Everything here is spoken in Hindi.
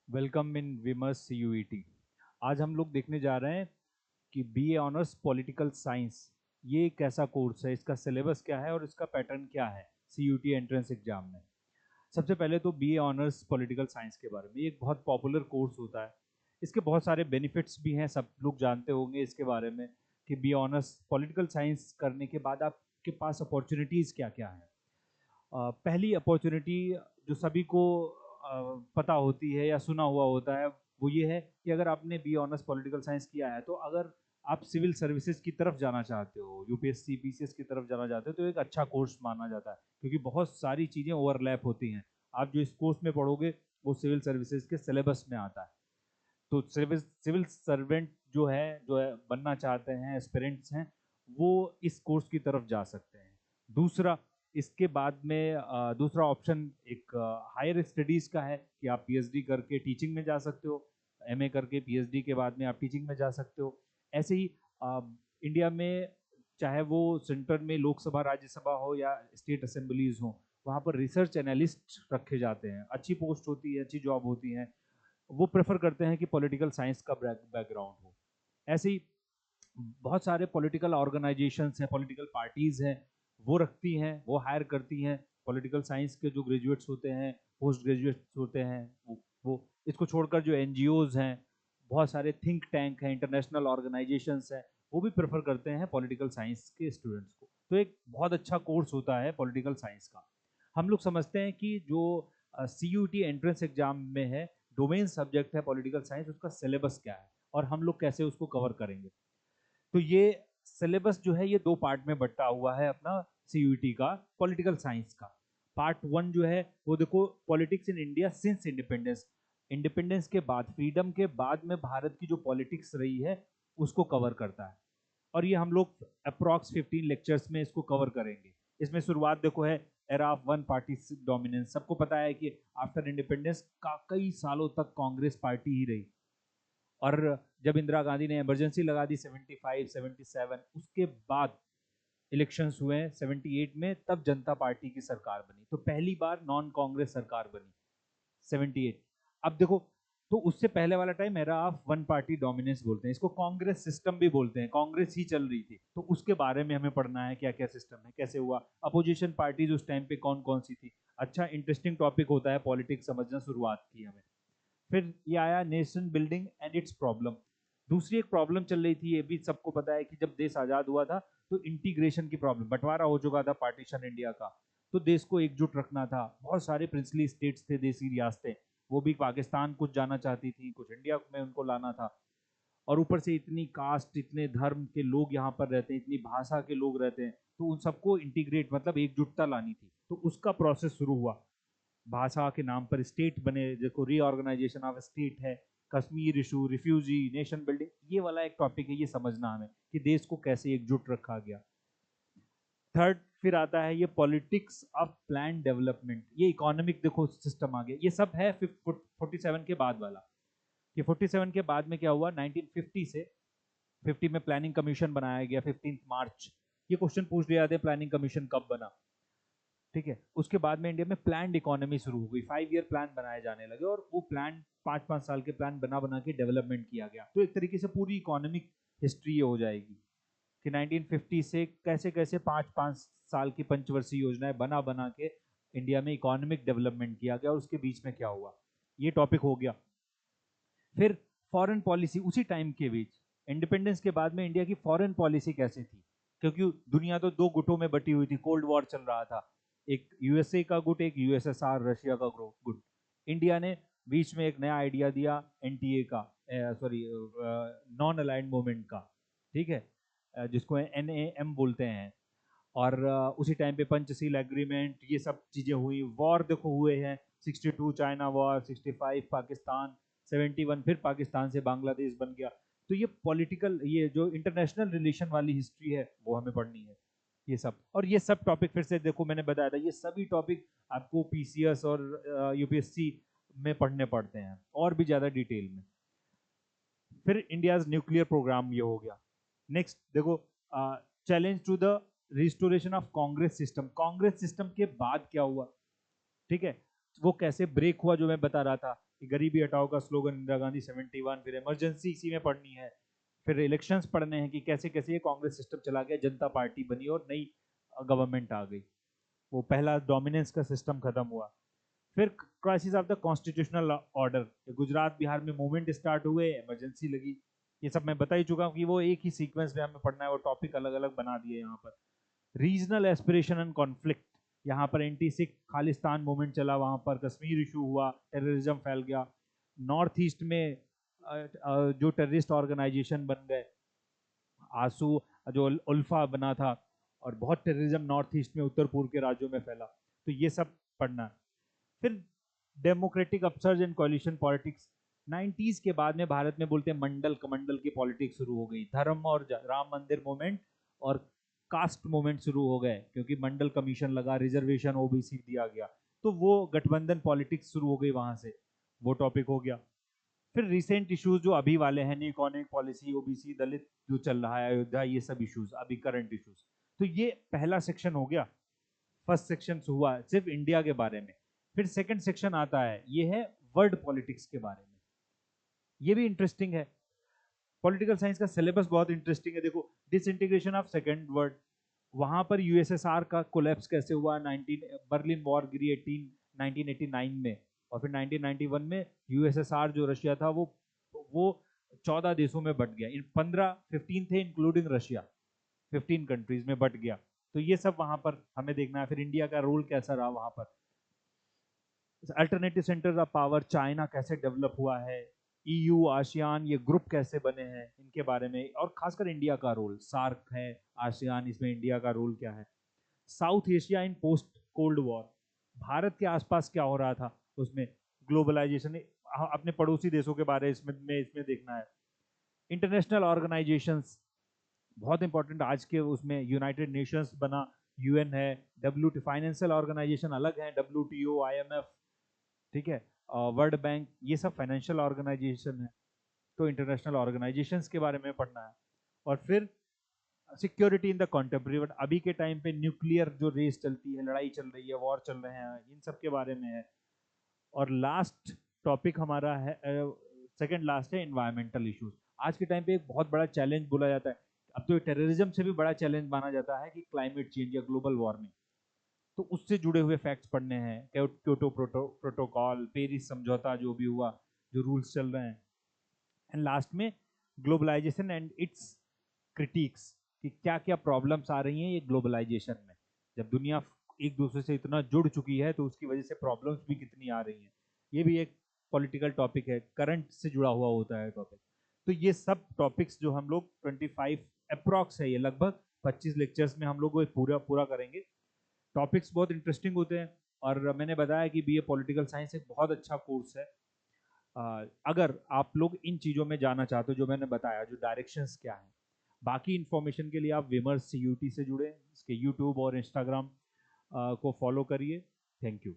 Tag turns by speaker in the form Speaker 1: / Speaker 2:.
Speaker 1: Welcome in विमर्स CUET। आज हम लोग देखने जा रहे हैं कि BA ऑनर्स पॉलिटिकल साइंस ये एक ऐसा कोर्स है, इसका सिलेबस क्या है और इसका पैटर्न क्या है CUET एंट्रेंस एग्जाम में। सबसे पहले तो BA ऑनर्स पॉलिटिकल साइंस के बारे में, ये एक बहुत पॉपुलर कोर्स होता है। इसके बहुत सारे बेनिफिट्स भी हैं, सब लोग जानते होंगे इसके बारे में कि BA ऑनर्स पॉलिटिकल साइंस करने के बाद आपके पास अपॉर्चुनिटीज़ क्या क्या हैं। पहली अपॉर्चुनिटी जो सभी को पता होती है या सुना हुआ होता है वो ये है कि अगर आपने बी ऑनर्स पॉलिटिकल साइंस किया है तो अगर आप सिविल सर्विसेज की तरफ जाना चाहते हो, यूपीएससी पीसीएस की तरफ जाना चाहते हो, तो एक अच्छा कोर्स माना जाता है क्योंकि बहुत सारी चीज़ें ओवरलैप होती हैं। आप जो इस कोर्स में पढ़ोगे वो सिविल सर्विसेज के सिलेबस में आता है। तो सिविल सिविल सर्वेंट जो है बनना चाहते हैं, एस्पिरेंट्स हैं, वो इस कोर्स की तरफ जा सकते हैं। दूसरा, इसके बाद में दूसरा ऑप्शन एक हायर स्टडीज़ का है कि आप पीएचडी करके टीचिंग में जा सकते हो। एमए करके पीएचडी के बाद में आप टीचिंग में जा सकते हो। ऐसे ही इंडिया में चाहे वो सेंटर में लोकसभा राज्यसभा हो या स्टेट असेंबलीज हो, वहाँ पर रिसर्च एनालिस्ट रखे जाते हैं। अच्छी पोस्ट होती है, अच्छी जॉब होती है। वो प्रेफर करते हैं कि पॉलिटिकल साइंस का बैकग्राउंड हो। ऐसे ही बहुत सारे पॉलिटिकल ऑर्गेनाइजेशंस हैं, पॉलिटिकल पार्टीज हैं, वो रखती हैं, वो हायर करती हैं पॉलिटिकल साइंस के जो ग्रेजुएट्स होते हैं, पोस्ट ग्रेजुएट्स होते हैं। वो इसको छोड़कर जो एनजीओज हैं, बहुत सारे थिंक टैंक हैं, इंटरनेशनल ऑर्गेनाइजेशंस हैं, वो भी प्रेफर करते हैं पॉलिटिकल साइंस के स्टूडेंट्स को। तो एक बहुत अच्छा कोर्स होता है पॉलिटिकल साइंस का। हम लोग समझते हैं कि जो CUET एंट्रेंस एग्जाम में है, डोमेन सब्जेक्ट है पॉलिटिकल साइंस, उसका सिलेबस क्या है और हम लोग कैसे उसको कवर करेंगे। तो ये सिलेबस जो है ये दो पार्ट में बटा हुआ है अपना CUET का पॉलिटिकल साइंस का। पार्ट वन जो है वो देखो, politics in India since independence. Independence के बाद, फ्रीडम के बाद में भारत की जो पॉलिटिक्स रही है उसको कवर करता है। और ये हम लोग अप्रॉक्स 15 लेक्चर्स में इसको कवर करेंगे। इसमें शुरुआत देखो है era of one party dominance. सबको पता है कि आफ्टर इंडिपेंडेंस का कई सालों तक कांग्रेस पार्टी ही रही। और जब इंदिरा गांधी ने इमरजेंसी लगा दी 75 77, उसके बाद इलेक्शंस हुए 78 में, तब जनता पार्टी की सरकार बनी। तो पहली बार नॉन कांग्रेस सरकार बनी 78। अब देखो, तो उससे पहले वाला time era of one party dominance बोलते हैं इसको, कांग्रेस सिस्टम भी बोलते हैं, कांग्रेस ही चल रही थी। तो उसके बारे में हमें पढ़ना है क्या क्या सिस्टम है, कैसे हुआ, अपोजिशन पार्टीज उस टाइम पे कौन कौन सी थी। अच्छा इंटरेस्टिंग टॉपिक होता है पॉलिटिक्स समझना, शुरुआत की हमें। फिर ये आया nation building and it's problem. दूसरी एक प्रॉब्लम चल रही थी, ये भी सबको पता है कि जब देश आजाद हुआ था तो इंटीग्रेशन की प्रॉब्लम, बंटवारा हो चुका था पार्टीशन इंडिया का। तो देश को एकजुट रखना था, बहुत सारे प्रिंसली स्टेट्स थे, देसी रियासतें, वो भी पाकिस्तान कुछ जाना चाहती थी, कुछ इंडिया में उनको लाना था। और ऊपर से इतनी कास्ट, इतने धर्म के लोग यहाँ पर रहते हैं, इतनी भाषा के लोग रहते हैं, तो उन सबको इंटीग्रेट मतलब एकजुटता लानी थी। तो उसका प्रोसेस शुरू हुआ। भाषा के नाम पर स्टेट बने, देखो रीऑर्गेनाइजेशन ऑफ स्टेट है, Kashmir issue, refugee, nation building, ये वाला एक टॉपिक है, ये समझना हमें कि देश को कैसे एकजुट रखा गया। थर्ड फिर आता है ये पॉलिटिक्स ऑफ प्लान डेवलपमेंट, ये इकोनॉमिक देखो सिस्टम आ गया। ये सब है 47 के बाद वाला। ये 47 के बाद में क्या हुआ, 1950 से 50 में प्लानिंग कमीशन बनाया गया 15 मार्च। ये क्वेश्चन पूछ लिया जाते हैं प्लानिंग कमीशन कब बना, ठीक है। उसके बाद में इंडिया में प्लान्ड इकोनॉमी शुरू हो गई, 5 ईयर प्लान बनाए जाने लगे, और वो प्लान 5 5 साल के प्लान बना बना के डेवलपमेंट किया गया। तो एक तरीके से पूरी इकोनॉमिक हिस्ट्री हो जाएगी कि 1950 से कैसे कैसे 5 5 साल की पंचवर्षीय योजनाएं बना बना के इंडिया में इकोनॉमिक डेवलपमेंट किया गया, और उसके बीच में क्या हुआ, ये टॉपिक हो गया। फिर फॉरेन पॉलिसी, उसी टाइम के बीच इंडिपेंडेंस के बाद में इंडिया की फॉरेन पॉलिसी कैसे थी, क्योंकि दुनिया तो दो गुटों में बटी हुई थी, कोल्ड वॉर चल रहा था। एक यूएसए का गुट, एक यूएसएसआर रशिया का गुट। इंडिया ने बीच में एक नया आइडिया दिया एनटीए का, सॉरी नॉन अलाइंड मूवमेंट का, ठीक है, जिसको NAM बोलते हैं। और उसी टाइम पे पंचशील एग्रीमेंट, ये सब चीजें हुई। वॉर देखो हुए हैं, 62 चाइना वॉर, 65 पाकिस्तान, 71 फिर पाकिस्तान से बांग्लादेश बन गया। तो ये पॉलिटिकल, ये जो इंटरनेशनल रिलेशन वाली हिस्ट्री है वो हमें पढ़नी है, ये सब। और ये सब टॉपिक फिर से देखो, मैंने बताया था ये सभी टॉपिक आपको पीसीएस और यूपीएससी में पढ़ने पड़ते हैं और भी ज्यादा डिटेल में। फिर इंडिया न्यूक्लियर प्रोग्राम ये हो गया। नेक्स्ट देखो, challenge to the restoration of Congress system. Congress system के बाद क्या हुआ, ठीक है, वो कैसे ब्रेक हुआ, जो मैं बता रहा था कि गरीबी हटाओ का स्लोगन इंदिरा गांधी 71, फिर इमरजेंसी इसी में पढ़नी है, फिर इलेक्शंस पढ़ने हैं कि कैसे कैसे ये कांग्रेस सिस्टम चला गया, जनता पार्टी बनी और नई गवर्नमेंट आ गई, वो पहला डोमिनेंस का सिस्टम खत्म हुआ। फिर crisis of the constitutional order, Gujarat Bihar में मूवमेंट स्टार्ट हुए, इमरजेंसी लगी, ये सब मैं बता ही चुका हूँ कि वो एक ही सीक्वेंस में हमें पढ़ना है, वो टॉपिक अलग अलग बना दिए यहाँ पर। रीजनल एस्पिरेशन एंड कॉन्फ्लिक्ट, यहाँ पर एंटी सिख खालिस्तान मूवमेंट चला, वहाँ पर कश्मीर इशू हुआ, टेररिज्म फैल गया, नॉर्थ ईस्ट में जो टेररिस्ट ऑर्गेनाइजेशन बन गए, आंसू जो उल्फा बना था, और बहुत टेररिज्म नॉर्थ ईस्ट में उत्तर पूर्व के राज्यों में फैला, तो ये सब पढ़ना है। फिर democratic upsurge and coalition politics, 90s के बाद में भारत में बोलते हैं मंडल कमंडल की पॉलिटिक्स शुरू हो गई, धर्म और राम मंदिर मूवमेंट और कास्ट मूवमेंट शुरू हो गए, क्योंकि मंडल कमीशन लगा, रिजर्वेशन ओबीसी दिया गया, तो वो गठबंधन पॉलिटिक्स शुरू हो गई वहां से, वो टॉपिक हो गया। फिर रिसेंट इश्यूज जो अभी वाले हैं, न्यू इकोनॉमिक पॉलिसी, ओबीसी, दलित जो चल रहा है, अयोध्या, ये सब इश्यूज अभी करंट इश्यूज, तो ये पहला सेक्शन हो गया, फर्स्ट सेक्शन हुआ सिर्फ इंडिया के बारे में। फिर सेकंड सेक्शन आता है, ये है वर्ल्ड पॉलिटिक्स के बारे में, ये भी इंटरेस्टिंग है। पॉलिटिकल साइंस का सिलेबस बहुत इंटरेस्टिंग है, देखो डिसइंटीग्रेशन ऑफ सेकेंड वर्ल्ड, वहां पर यूएसएसआर का कोलैप्स कैसे हुआ, 19 बर्लिन वॉर गिरी 1989 में, और फिर 1991 में यूएसएसआर जो रशिया था वो 14 देशों में बट गया, इन 15 थे इंक्लूडिंग रशिया, 15 कंट्रीज में बट गया, तो ये सब वहां पर हमें देखना है। फिर इंडिया का रोल कैसा रहा वहां पर, alternative centres of power, China कैसे डेवलप हुआ है, ईयू आसियान ये ग्रुप कैसे बने हैं, इनके बारे में, और खासकर इंडिया का रोल, सार्क है, आसियान, इसमें इंडिया का रोल क्या है, साउथ एशिया इन पोस्ट कोल्ड वॉर, भारत के आसपास क्या हो रहा था उसमें, ग्लोबलाइजेशन, अपने पड़ोसी देशों के बारे में इसमें देखना है। इंटरनेशनल ऑर्गेनाइजेशंस बहुत इंपॉर्टेंट, आज के उसमें यूनाइटेड नेशंस बना, यूएन है, डब्ल्यू फाइनेंशियल ऑर्गेनाइजेशन अलग है, WTO, IMF, ठीक है, वर्ल्ड बैंक, ये सब फाइनेंशियल ऑर्गेनाइजेशन है, तो इंटरनेशनल ऑर्गेनाइजेशंस के बारे में पढ़ना है। और फिर सिक्योरिटी इन द कॉन्टेम्प्रेरी, अभी के टाइम पे न्यूक्लियर जो रेस चलती है, लड़ाई चल रही है, वॉर चल रहे हैं, इन सब के बारे में है। और लास्ट टॉपिक हमारा है, सेकंड लास्ट है, एनवायरमेंटल इश्यूज, आज के टाइम पे एक बहुत बड़ा चैलेंज बोला जाता है, अब तो टेररिज्म से भी बड़ा चैलेंज माना जाता है कि क्लाइमेट चेंज या ग्लोबल वार्मिंग, तो उससे जुड़े हुए फैक्ट्स पढ़ने हैं, क्योटो प्रोटोकॉल, पेरिस समझौता जो भी हुआ, जो रूल्स चल रहे हैं, एंड लास्ट में ग्लोबलाइजेशन एंड इट्स क्रिटिक्स, कि क्या क्या प्रॉब्लम्स आ रही हैं ये ग्लोबलाइजेशन में, जब दुनिया एक दूसरे से इतना जुड़ चुकी है तो उसकी वजह से प्रॉब्लम्स भी कितनी आ रही हैं, ये भी एक पॉलिटिकल टॉपिक है, करंट से जुड़ा हुआ होता है टॉपिक। तो ये सब टॉपिक्स जो हम लोग 25 अप्रॉक्स है, ये लगभग 25 लेक्चर्स में हम लोग वो पूरा पूरा करेंगे। टॉपिक्स बहुत इंटरेस्टिंग होते हैं, और मैंने बताया कि बीए पॉलिटिकल साइंस एक बहुत अच्छा कोर्स है। अगर आप लोग इन चीज़ों में जाना चाहते हो जो मैंने बताया, जो डायरेक्शंस क्या है, बाकी इन्फॉर्मेशन के लिए आप विमर्श CUT से जुड़े, इसके यूट्यूब और इंस्टाग्राम को फॉलो करिए। Thank you.